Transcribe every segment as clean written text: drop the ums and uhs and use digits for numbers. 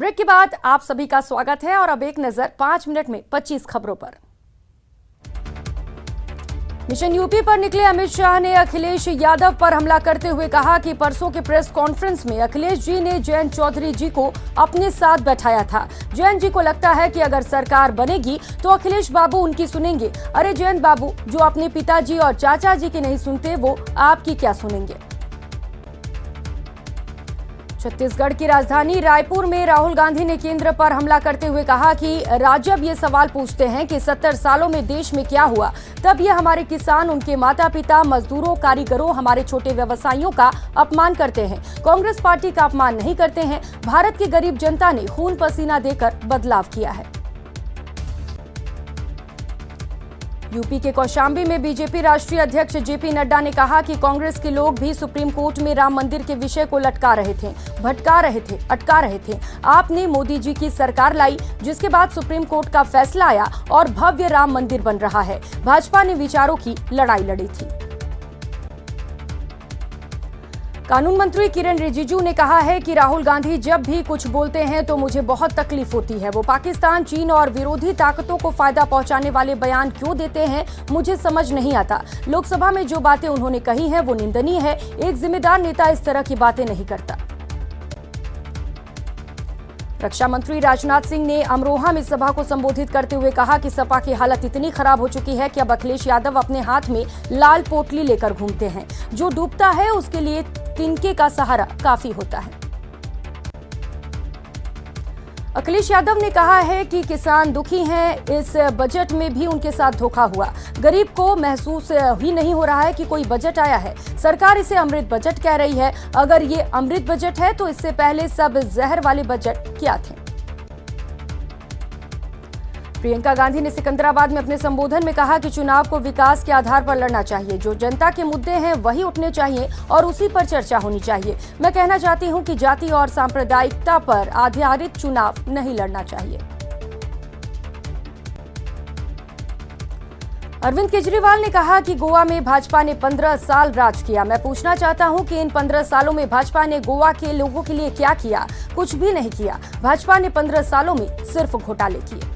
Break के बाद आप सभी का स्वागत है और अब एक नजर 5 मिनट में 25 खबरों पर। मिशन यूपी पर निकले अमित शाह ने अखिलेश यादव पर हमला करते हुए कहा कि परसों के प्रेस कॉन्फ्रेंस में अखिलेश जी ने जयंत चौधरी जी को अपने साथ बैठाया था। जयंत जी को लगता है कि अगर सरकार बनेगी तो अखिलेश बाबू उनकी सुनेंगे। अरे जयंत बाबू, जो अपने पिताजी और चाचा जी की नहीं सुनते वो आपकी क्या सुनेंगे। छत्तीसगढ़ की राजधानी रायपुर में राहुल गांधी ने केंद्र पर हमला करते हुए कहा कि राजग ये सवाल पूछते हैं कि 70 सालों में देश में क्या हुआ, तब ये हमारे किसान, उनके माता पिता, मजदूरों, कारीगरों, हमारे छोटे व्यवसायियों का अपमान करते हैं। कांग्रेस पार्टी का अपमान नहीं करते हैं। भारत की गरीब जनता ने खून पसीना देकर बदलाव किया है। यूपी के कौशाम्बी में बीजेपी राष्ट्रीय अध्यक्ष जेपी नड्डा ने कहा कि कांग्रेस के लोग भी सुप्रीम कोर्ट में राम मंदिर के विषय को लटका रहे थे, भटका रहे थे, अटका रहे थे। आपने मोदी जी की सरकार लाई, जिसके बाद सुप्रीम कोर्ट का फैसला आया और भव्य राम मंदिर बन रहा है। भाजपा ने विचारों की लड़ाई लड़ी थी। कानून मंत्री किरण रिजिजू ने कहा है कि राहुल गांधी जब भी कुछ बोलते हैं तो मुझे बहुत तकलीफ होती है। वो पाकिस्तान, चीन और विरोधी ताकतों को फायदा पहुंचाने वाले बयान क्यों देते हैं, मुझे समझ नहीं आता। लोकसभा में जो बातें उन्होंने कही हैं वो निंदनीय है। एक जिम्मेदार नेता इस तरह की बातें नहीं करता। रक्षा मंत्री राजनाथ सिंह ने अमरोहा में सभा को संबोधित करते हुए कहा कि सपा की हालत इतनी खराब हो चुकी है कि अब अखिलेश यादव अपने हाथ में लाल पोटली लेकर घूमते हैं। जो डूबता है उसके लिए तिनके का सहारा काफी होता है। अखिलेश यादव ने कहा है कि किसान दुखी हैं। इस बजट में भी उनके साथ धोखा हुआ। गरीब को महसूस ही नहीं हो रहा है कि कोई बजट आया है। सरकार इसे अमृत बजट कह रही है। अगर ये अमृत बजट है तो इससे पहले सब जहर वाले बजट क्या थे। प्रियंका गांधी ने सिकंदराबाद में अपने संबोधन में कहा कि चुनाव को विकास के आधार पर लड़ना चाहिए। जो जनता के मुद्दे हैं वही उठने चाहिए और उसी पर चर्चा होनी चाहिए। मैं कहना चाहती हूं कि जाति और सांप्रदायिकता पर आधारित चुनाव नहीं लड़ना चाहिए। अरविंद केजरीवाल ने कहा कि गोवा में भाजपा ने 15 साल राज किया। मैं पूछना चाहता हूं कि इन 15 सालों में भाजपा ने गोवा के लोगों के लिए क्या किया? कुछ भी नहीं किया। भाजपा ने 15 सालों में सिर्फ घोटाले किए।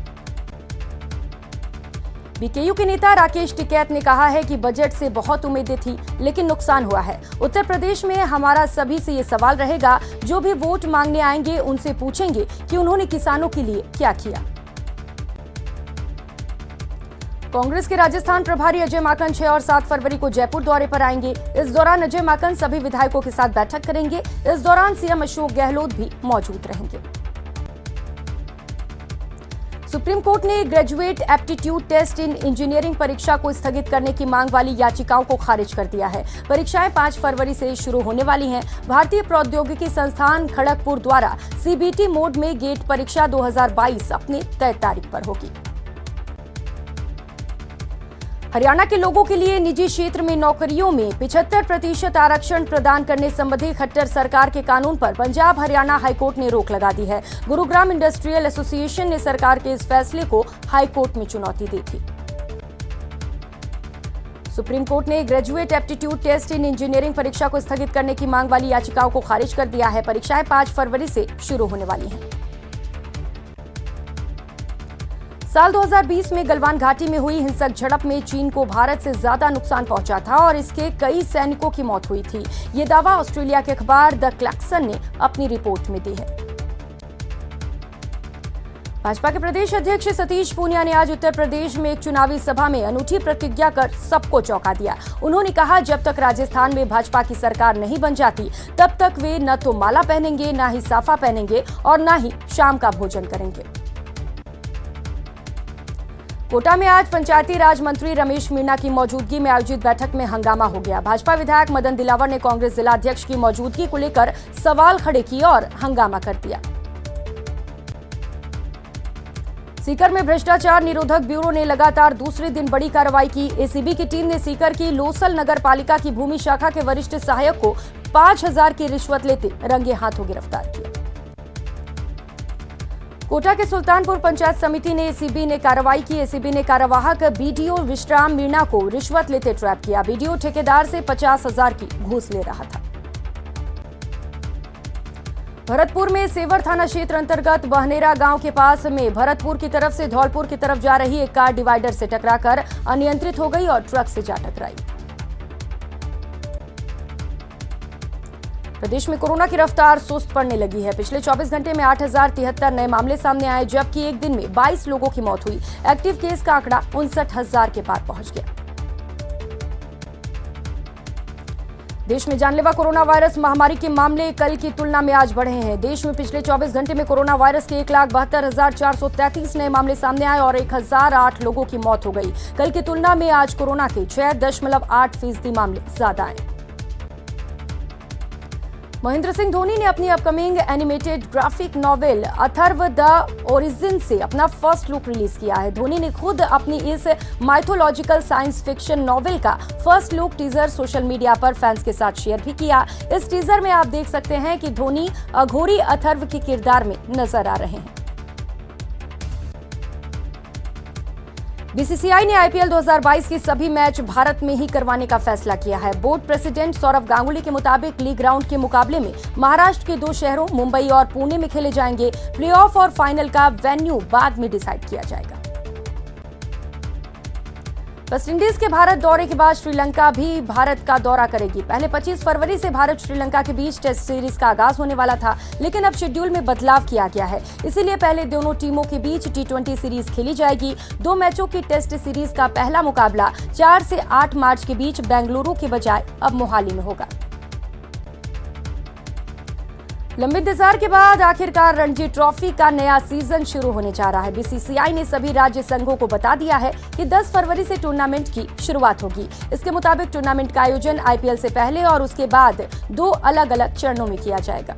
बीकेयू के नेता राकेश टिकैत ने कहा है कि बजट से बहुत उम्मीदें थी लेकिन नुकसान हुआ है। उत्तर प्रदेश में हमारा सभी से ये सवाल रहेगा, जो भी वोट मांगने आएंगे उनसे पूछेंगे कि उन्होंने किसानों के लिए क्या किया। कांग्रेस के राजस्थान प्रभारी अजय माकन 6 और 7 फरवरी को जयपुर दौरे पर आएंगे। इस दौरान अजय माकन सभी विधायकों के साथ बैठक करेंगे। इस दौरान सीएम अशोक गहलोत भी मौजूद रहेंगे। सुप्रीम कोर्ट ने graduate aptitude test in engineering परीक्षा को स्थगित करने की मांग वाली याचिकाओं को खारिज कर दिया है। परीक्षाएं 5 फरवरी से शुरू होने वाली हैं। भारतीय प्रौद्योगिकी संस्थान खड़गपुर द्वारा सीबीटी मोड में गेट परीक्षा 2022 अपने तय तारीख पर होगी। हरियाणा के लोगों के लिए निजी क्षेत्र में नौकरियों में 75% आरक्षण प्रदान करने संबंधी खट्टर सरकार के कानून पर पंजाब हरियाणा हाईकोर्ट ने रोक लगा दी है। गुरुग्राम इंडस्ट्रियल एसोसिएशन ने सरकार के इस फैसले को हाईकोर्ट में चुनौती दी थी। सुप्रीम कोर्ट ने graduate aptitude test in engineering परीक्षा को स्थगित करने की मांग वाली याचिकाओं को खारिज कर दिया है। परीक्षाएं 5 फरवरी से शुरू होने वाली हैं। साल 2020 में गलवान घाटी में हुई हिंसक झड़प में चीन को भारत से ज्यादा नुकसान पहुंचा था और इसके कई सैनिकों की मौत हुई थी। ये दावा ऑस्ट्रेलिया के अखबार द क्लैक्सन ने अपनी रिपोर्ट में दी है। भाजपा के प्रदेश अध्यक्ष सतीश पूनिया ने आज उत्तर प्रदेश में एक चुनावी सभा में अनूठी प्रतिज्ञा कर सबको चौंका दिया। उन्होंने कहा, जब तक राजस्थान में भाजपा की सरकार नहीं बन जाती तब तक वे न तो माला पहनेंगे, न ही साफा पहनेंगे और न ही शाम का भोजन करेंगे। कोटा में आज पंचायती राज मंत्री रमेश मीणा की मौजूदगी में आयोजित बैठक में हंगामा हो गया। भाजपा विधायक मदन दिलावर ने कांग्रेस जिला अध्यक्ष की मौजूदगी को लेकर सवाल खड़े किए और हंगामा कर दिया। सीकर में भ्रष्टाचार निरोधक ब्यूरो ने लगातार दूसरे दिन बड़ी कार्रवाई की। एसीबी की टीम ने सीकर की लोसल नगर पालिका की भूमि शाखा के वरिष्ठ सहायक को 5000 की रिश्वत लेते रंगे हाथों गिरफ्तार किया। कोटा के सुल्तानपुर पंचायत समिति ने एसीबी ने कार्रवाई की। एसीबी ने कार्यवाहक बीडीओ विश्राम मीणा को रिश्वत लेते ट्रैप किया। बीडीओ ठेकेदार से 50,000 की घूस ले रहा था। भरतपुर में सेवर थाना क्षेत्र अंतर्गत बहनेरा गांव के पास में भरतपुर की तरफ से धौलपुर की तरफ जा रही एक कार डिवाइडर से टकराकर अनियंत्रित हो गई और ट्रक से जा टकराई। प्रदेश में कोरोना की रफ्तार सुस्त पड़ने लगी है। पिछले 24 घंटे में 8,073 नए मामले सामने आए, जबकि एक दिन में 22 लोगों की मौत हुई। एक्टिव केस का आंकड़ा 59,000 के पार पहुंच गया। देश में जानलेवा कोरोना वायरस महामारी के मामले कल की तुलना में आज बढ़े हैं। देश में पिछले 24 घंटे में कोरोना वायरस के 1,72,433 नए मामले सामने आए और 1,008 लोगों की मौत हो गई। कल की तुलना में आज कोरोना के 6.8% मामले ज्यादा आए। महेंद्र सिंह धोनी ने अपनी upcoming animated graphic novel Atharva the origin से अपना फर्स्ट लुक रिलीज किया है। धोनी ने खुद अपनी इस माइथोलॉजिकल साइंस फिक्शन नॉवेल का first look teaser social media पर फैंस के साथ शेयर भी किया। इस टीजर में आप देख सकते हैं कि धोनी अघोरी अथर्व के किरदार में नजर आ रहे हैं। बीसीसीआई ने आईपीएल 2022 के सभी मैच भारत में ही करवाने का फैसला किया है। बोर्ड प्रेसिडेंट सौरव गांगुली के मुताबिक लीग राउंड के मुकाबले में महाराष्ट्र के 2 शहरों मुंबई और पुणे में खेले जाएंगे। प्लेऑफ और फाइनल का वेन्यू बाद में डिसाइड किया जाएगा। वेस्टइंडीज के भारत दौरे के बाद श्रीलंका भी भारत का दौरा करेगी। पहले 25 फरवरी से भारत श्रीलंका के बीच टेस्ट सीरीज का आगाज होने वाला था, लेकिन अब शेड्यूल में बदलाव किया गया है। इसीलिए पहले दोनों टीमों के बीच T20 सीरीज खेली जाएगी। 2 मैचों की टेस्ट सीरीज का पहला मुकाबला 4 से 8 मार्च के बीच बेंगलुरु के बजाय अब मोहाली में होगा। लंबे इंतजार के बाद आखिरकार रणजी ट्रॉफी का नया सीजन शुरू होने जा रहा है। बीसीसीआई ने सभी राज्य संघों को बता दिया है कि 10 फरवरी से टूर्नामेंट की शुरुआत होगी। इसके मुताबिक टूर्नामेंट का आयोजन आईपीएल से पहले और उसके बाद 2 अलग-अलग चरणों में किया जाएगा।